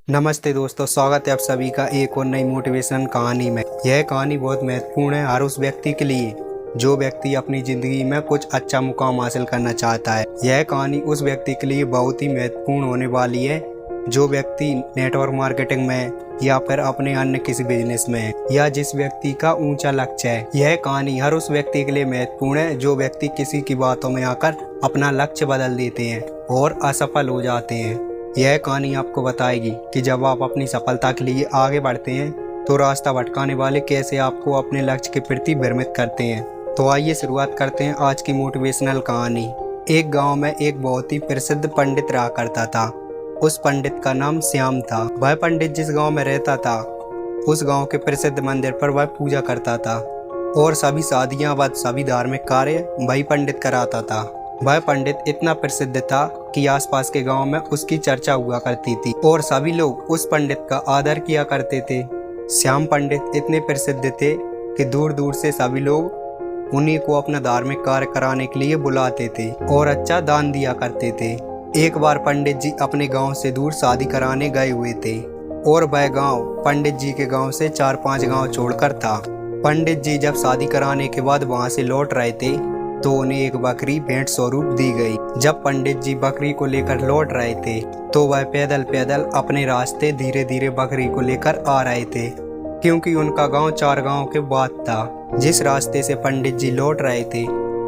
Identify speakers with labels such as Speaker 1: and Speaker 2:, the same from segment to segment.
Speaker 1: नमस्ते दोस्तों, स्वागत है आप सभी का एक और नई मोटिवेशन कहानी में। यह कहानी बहुत महत्वपूर्ण है हर उस व्यक्ति के लिए जो व्यक्ति अपनी ज़िंदगी में कुछ अच्छा मुकाम हासिल करना चाहता है। यह कहानी उस व्यक्ति के लिए बहुत ही महत्वपूर्ण होने वाली है जो व्यक्ति नेटवर्क मार्केटिंग में या फिर अपने अन्य किसी बिजनेस में है या जिस व्यक्ति का ऊंचा लक्ष्य है। यह कहानी हर उस व्यक्ति के लिए महत्वपूर्ण है जो व्यक्ति किसी की बातों में आकर अपना लक्ष्य बदल देते हैं और असफल हो जाते हैं। यह कहानी आपको बताएगी कि जब आप अपनी सफलता के लिए आगे बढ़ते हैं तो रास्ता भटकाने वाले कैसे आपको अपने लक्ष्य के प्रति भ्रमित करते हैं। तो आइए शुरुआत करते हैं आज की मोटिवेशनल कहानी। एक गांव में एक बहुत ही प्रसिद्ध पंडित रहा करता था। उस पंडित का नाम श्याम था। वह पंडित जिस गांव में रहता था उस गांव के प्रसिद्ध मंदिर पर वह पूजा करता था और सभी शादियां व सभी धार्मिक कार्य वही पंडित कराता था। वह पंडित इतना प्रसिद्ध था कि आसपास के गांव में उसकी चर्चा हुआ करती थी और सभी लोग उस पंडित का आदर किया करते थे। श्याम पंडित इतने प्रसिद्ध थे कि दूर दूर से सभी लोग उन्हीं को अपना धार्मिक कार्य कराने के लिए बुलाते थे और अच्छा दान दिया करते थे। एक बार पंडित जी अपने गांव से दूर शादी कराने गए हुए थे और वह गांव पंडित जी के गांव से 4-5 गांव छोड़कर था। पंडित जी जब शादी कराने के बाद वहां से लौट रहे थे तो उन्हें एक बकरी भेंट स्वरूप दी गई। जब पंडित जी बकरी को लेकर लौट रहे थे तो वह पैदल पैदल अपने रास्ते धीरे धीरे बकरी को लेकर आ रहे थे क्योंकि उनका गांव 4 गांव के बाद था। जिस रास्ते से पंडित जी लौट रहे थे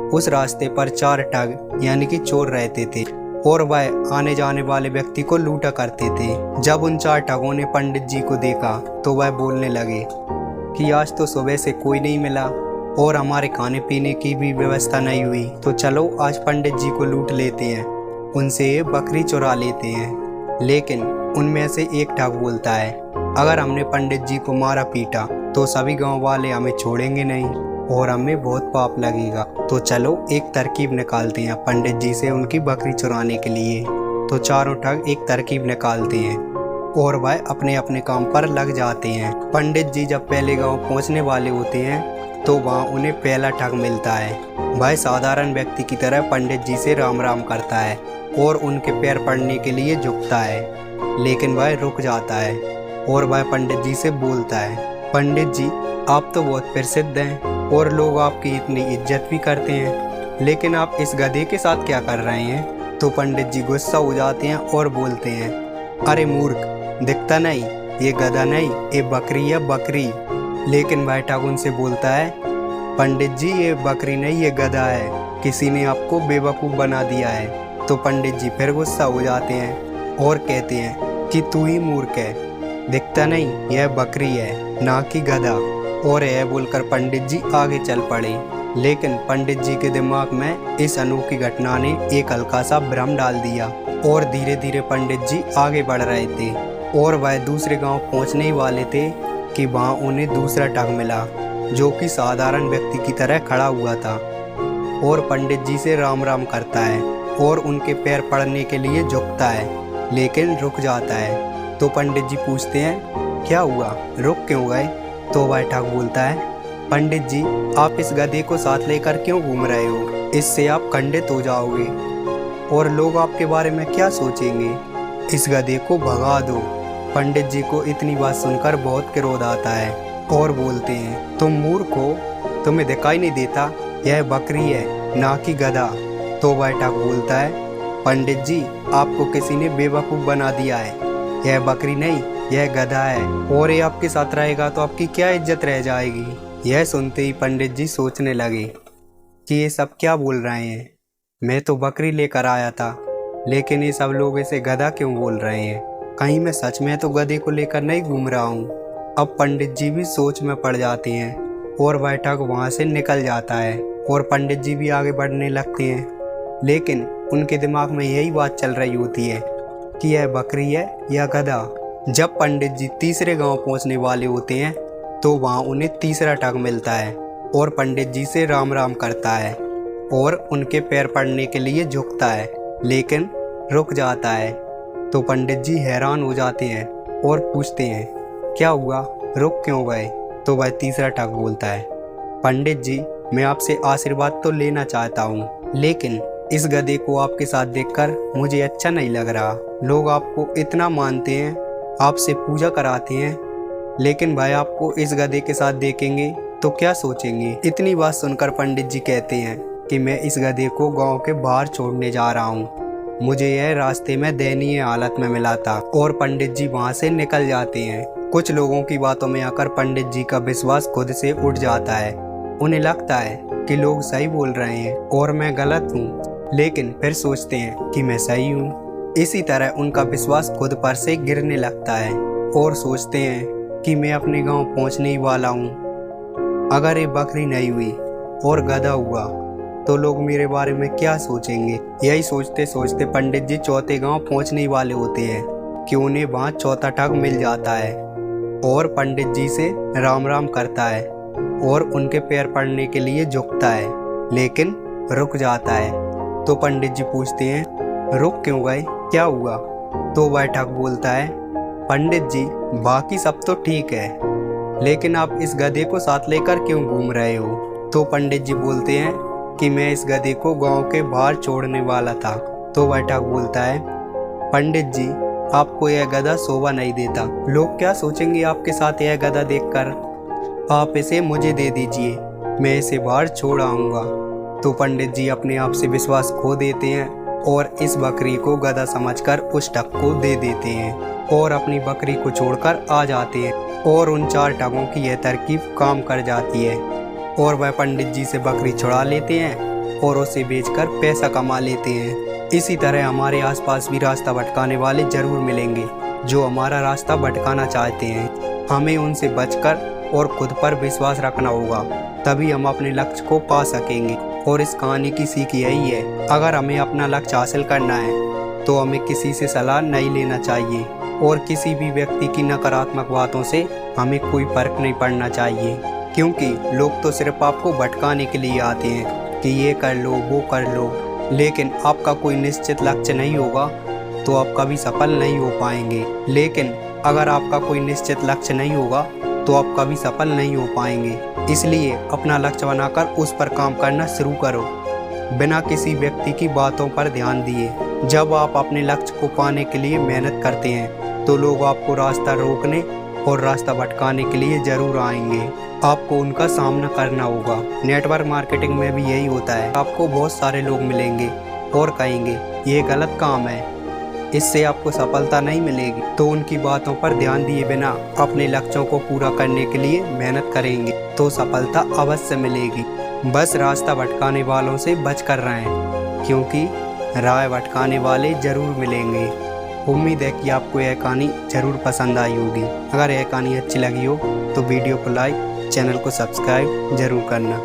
Speaker 1: उस रास्ते पर 4 ठग यानी कि चोर रहते थे और वह आने जाने वाले व्यक्ति को लूटा करते थे। जब उन 4 ठगों ने पंडित जी को देखा तो वह बोलने लगे कि आज तो सुबह से कोई नहीं मिला और हमारे खाने पीने की भी व्यवस्था नहीं हुई, तो चलो आज पंडित जी को लूट लेते हैं, उनसे ये बकरी चुरा लेते हैं। लेकिन उनमें से एक ठग बोलता है, अगर हमने पंडित जी को मारा पीटा तो सभी गांव वाले हमें छोड़ेंगे नहीं और हमें बहुत पाप लगेगा, तो चलो एक तरकीब निकालते हैं पंडित जी से उनकी बकरी चुराने के लिए। तो चारों ठग एक तरकीब निकालते हैं और वह अपने अपने काम पर लग जाते हैं। पंडित जी जब पहले गाँव पहुँचने वाले होते हैं तो वहाँ उन्हें पहला ठग मिलता है। वह साधारण व्यक्ति की तरह पंडित जी से राम राम करता है और उनके पैर पड़ने के लिए झुकता है, लेकिन वह रुक जाता है और वह पंडित जी से बोलता है, पंडित जी आप तो बहुत प्रसिद्ध हैं और लोग आपकी इतनी इज्जत भी करते हैं, लेकिन आप इस गधे के साथ क्या कर रहे हैं। तो पंडित जी गुस्सा हो जाते हैं और बोलते हैं, अरे मूर्ख, दिखता नहीं ये गधा नहीं ये बकरी है बकरी। लेकिन वह ठग उनसे बोलता है, पंडित जी ये बकरी नहीं ये गधा है, किसी ने आपको बेवकूफ़ बना दिया है। तो पंडित जी फिर गुस्सा हो जाते हैं और कहते हैं कि तू ही मूर्ख है, दिखता नहीं यह बकरी है ना कि गधा। और यह बोलकर पंडित जी आगे चल पड़े। लेकिन पंडित जी के दिमाग में इस अनोखी घटना ने एक हल्का सा भ्रम डाल दिया और धीरे धीरे पंडित जी आगे बढ़ रहे थे और वह दूसरे गाँव पहुँचने ही वाले थे कि वहाँ उन्हें दूसरा ठग मिला जो कि साधारण व्यक्ति की तरह खड़ा हुआ था और पंडित जी से राम राम करता है और उनके पैर पड़ने के लिए झुकता है, लेकिन रुक जाता है। तो पंडित जी पूछते हैं, क्या हुआ, रुक क्यों गए। तो वह ठग बोलता है, पंडित जी आप इस गधे को साथ लेकर क्यों घूम रहे हो, इससे आप खंडित हो जाओगे और लोग आपके बारे में क्या सोचेंगे, इस गधे को भगा दो। पंडित जी को इतनी बात सुनकर बहुत क्रोध आता है और बोलते हैं, तुम मूर्ख हो, तुम्हें दिखाई नहीं देता यह बकरी है ना कि गधा। तो वह ठग बोलता है, पंडित जी आपको किसी ने बेवकूफ़ बना दिया है, यह बकरी नहीं यह गधा है और ये आपके साथ रहेगा तो आपकी क्या इज्जत रह जाएगी। यह सुनते ही पंडित जी सोचने लगे कि ये सब क्या बोल रहे हैं, मैं तो बकरी लेकर आया था लेकिन ये सब लोग इसे गधा क्यों बोल रहे हैं, कहीं मैं सच में तो गधे को लेकर नहीं घूम रहा हूँ। अब पंडित जी भी सोच में पड़ जाते हैं और वह ठग वहाँ से निकल जाता है और पंडित जी भी आगे बढ़ने लगते हैं, लेकिन उनके दिमाग में यही बात चल रही होती है कि यह बकरी है या गधा। जब पंडित जी तीसरे गांव पहुँचने वाले होते हैं तो वहाँ उन्हें तीसरा ठग मिलता है और पंडित जी से राम राम करता है और उनके पैर पड़ने के लिए झुकता है, लेकिन रुक जाता है। तो पंडित जी हैरान हो जाते हैं और पूछते हैं, क्या हुआ, रुक क्यों गए। तो वह तीसरा ठग बोलता है, पंडित जी मैं आपसे आशीर्वाद तो लेना चाहता हूँ, लेकिन इस गधे को आपके साथ देखकर मुझे अच्छा नहीं लग रहा। लोग आपको इतना मानते हैं आपसे पूजा कराते हैं, लेकिन भाई आपको इस गधे के साथ देखेंगे तो क्या सोचेंगे। इतनी बात सुनकर पंडित जी कहते हैं कि मैं इस गधे को गांव के बाहर छोड़ने जा रहा हूँ। मुझे यह रास्ते में दयनीय हालत में मिला था। और पंडित जी वहाँ से निकल जाते हैं। कुछ लोगों की बातों में आकर पंडित जी का विश्वास खुद से उठ जाता है। उन्हें लगता है कि लोग सही बोल रहे हैं और मैं गलत हूँ, लेकिन फिर सोचते हैं कि मैं सही हूँ। इसी तरह उनका विश्वास खुद पर से गिरने लगता है और सोचते हैं कि मैं अपने गांव पहुंचने ही वाला हूँ। अगर ये बकरी नहीं हुई और गधा हुआ तो लोग मेरे बारे में क्या सोचेंगे। यही सोचते सोचते पंडित जी चौथे गांव पहुंचने ही वाले होते हैं कि उन्हें वहां चौथा ठग मिल जाता है और पंडित जी से राम राम करता है और उनके पैर पड़ने के लिए झुकता है, लेकिन रुक जाता है। तो पंडित जी पूछते हैं रुक क्यों गए, क्या हुआ। तो वह ठग बोलता है पंडित जी बाकी सब तो ठीक है, लेकिन आप इस गधे को साथ लेकर क्यों घूम रहे हो। तो पंडित जी बोलते हैं कि मैं इस गधे को गांव के बाहर छोड़ने वाला था। तो वह ठग बोलता है पंडित जी आपको यह गधा शोभा नहीं देता, लोग क्या सोचेंगे आपके साथ यह गधा देखकर। आप इसे मुझे दे दीजिए, मैं इसे बाहर छोड़ आऊँगा। तो पंडित जी अपने आप से विश्वास खो देते हैं और इस बकरी को गधा समझकर उस ठग को दे देते हैं और अपनी बकरी को छोड़कर आ जाते हैं। और उन चार ठगों की यह तरकीब काम कर जाती है और वह पंडित जी से बकरी छुड़ा लेते हैं और उसे बेचकर पैसा कमा लेते हैं। इसी तरह हमारे आसपास भी रास्ता भटकाने वाले जरूर मिलेंगे जो हमारा रास्ता भटकाना चाहते हैं। हमें उनसे बचकर और खुद पर विश्वास रखना होगा, तभी हम अपने लक्ष्य को पा सकेंगे। और इस कहानी की सीख यही है, अगर हमें अपना लक्ष्य हासिल करना है तो हमें किसी से सलाह नहीं लेना चाहिए और किसी भी व्यक्ति की नकारात्मक बातों से हमें कोई फर्क नहीं पड़ना चाहिए, क्योंकि लोग तो सिर्फ आपको भटकाने के लिए आते हैं कि ये कर लो वो कर लो। लेकिन आपका कोई निश्चित लक्ष्य नहीं होगा तो आप कभी सफल नहीं हो पाएंगे। लेकिन अगर आपका कोई निश्चित लक्ष्य नहीं होगा तो आप कभी सफल नहीं हो पाएंगे। इसलिए अपना लक्ष्य बनाकर उस पर काम करना शुरू करो, बिना किसी व्यक्ति की बातों पर ध्यान दिए। जब आप अपने लक्ष्य को पाने के लिए मेहनत करते हैं तो लोग आपको रास्ता रोकने और रास्ता भटकाने के लिए जरूर आएंगे। आपको उनका सामना करना होगा। नेटवर्क मार्केटिंग में भी यही होता है, आपको बहुत सारे लोग मिलेंगे और कहेंगे ये गलत काम है, इससे आपको सफलता नहीं मिलेगी। तो उनकी बातों पर ध्यान दिए बिना अपने लक्ष्यों को पूरा करने के लिए मेहनत करेंगे तो सफलता अवश्य मिलेगी। बस रास्ता भटकाने वालों से बच कर रहें, क्योंकि राह भटकाने वाले जरूर मिलेंगे। उम्मीद है कि आपको यह कहानी जरूर पसंद आई होगी। अगर यह कहानी अच्छी लगी हो तो वीडियो को लाइक, चैनल को सब्सक्राइब जरूर करना।